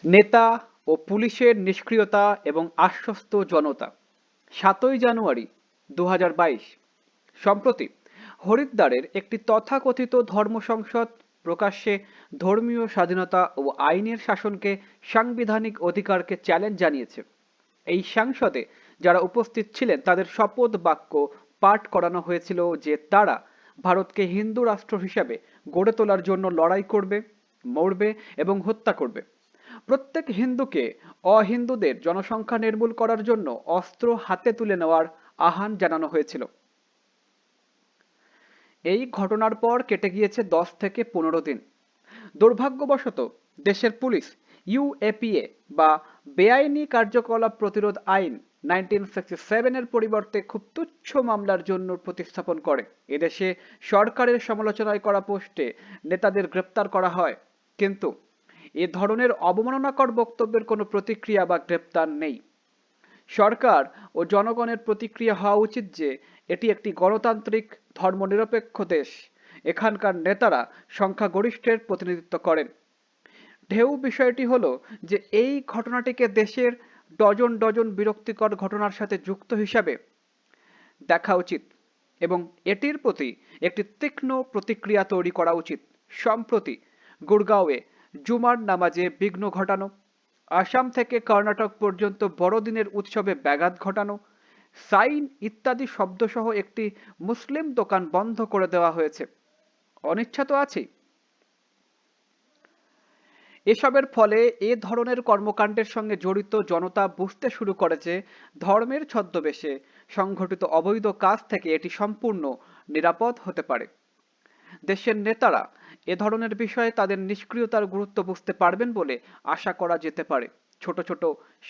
নেতা ও পুলিশের নিষ্ক্রিয়তা এবং আশ্বস্ত জনতা। 7ই জানুয়ারি 2022। সম্প্রতি হরিদ্বারের একটি তথাকথিত ধর্ম সংসদ প্রকাশ্যে ধর্মীয় স্বাধীনতা ও আইনের শাসনকে সাংবিধানিক অধিকারকে চ্যালেঞ্জ জানিয়েছে। এই সংসদে যারা উপস্থিত ছিলেন তাদের শপথ বাক্য পাঠ করানো হয়েছিল যে তারা ভারতকে হিন্দু রাষ্ট্র হিসাবে গড়ে তোলার জন্য লড়াই করবে, মরবে এবং হত্যা করবে। প্রত্যেক হিন্দুকে অহিন্দুদের জনসংখ্যা নির্মূল করার জন্য অস্ত্র হাতে তুলে নেওয়ার আহ্বান জানানো হয়েছিল। এই ঘটনার পর কেটে গিয়েছে 10 থেকে 15 দিন। দুর্ভাগ্যবশত দেশের পুলিশ ইউএপিএ বা বেআইনি কার্যকলাপ প্রতিরোধ আইন 1967 এর পরিবর্তে খুব তুচ্ছ মামলার জন্য প্রতিস্থাপন করে। এদেশে সরকারের সমালোচনায় করা পোস্টে নেতাদের গ্রেপ্তার করা হয়, কিন্তু এ ধরনের অবমাননাকর বক্তব্যের কোনো প্রতিক্রিয়া বা গ্রেপ্তার নেই। সরকার ও জনগণের প্রতিক্রিয়া হওয়া উচিত যে এটি একটি গণতান্ত্রিক ধর্মনিরপেক্ষ দেশ, এখানকার নেতারা সংখ্যাগরিষ্ঠের প্রতিনিধিত্ব করেন। ঢেউ বিষয়টি হলো যে এই ঘটনাটিকে দেশের ডজন ডজন বিরক্তিকর ঘটনার সাথে যুক্ত হিসাবে দেখা উচিত এবং এটির প্রতি একটি তীক্ষ্ণ প্রতিক্রিয়া তৈরি করা উচিত। সম্প্রতি গুড়গাঁওয়ে জুমার নামাজে বিঘ্ন ঘটানো, আসাম থেকে কর্ণাটক পর্যন্ত বড়দিনের উৎসবে ব্যাঘাত ঘটানো, সাইন ইত্যাদি শব্দসহ একটি মুসলিম দোকান বন্ধ করে দেওয়া হয়েছে। অনিচ্ছা তো আছেই। এসবের ফলে এ ধরনের কর্মকাণ্ডের সঙ্গে জড়িত জনতা বুঝতে শুরু করে যে ধর্মের ছদ্মবেশে সংঘটিত অবৈধ কাজ থেকে এটি সম্পূর্ণ নিরাপদ হতে পারে। দেশের নেতারা এ ধরনের বিষয়ে তাদের নিষ্ক্রিয়তার গুরুত্ব বুঝতে পারবেন বলে আশা করা যেতে পারে। ছোট ছোট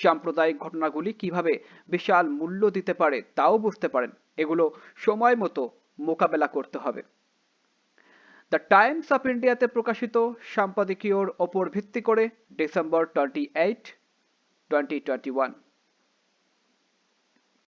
সাম্প্রদায়িক ঘটনাগুলি কিভাবে বিশাল মূল্য দিতে পারে তাও বুঝতে পারেন। এগুলো সময় মতো মোকাবেলা করতে হবে। দ্য টাইমস অফ ইন্ডিয়াতে প্রকাশিত সম্পাদকীয়র ওপর ভিত্তি করে ডিসেম্বর 28, 2021।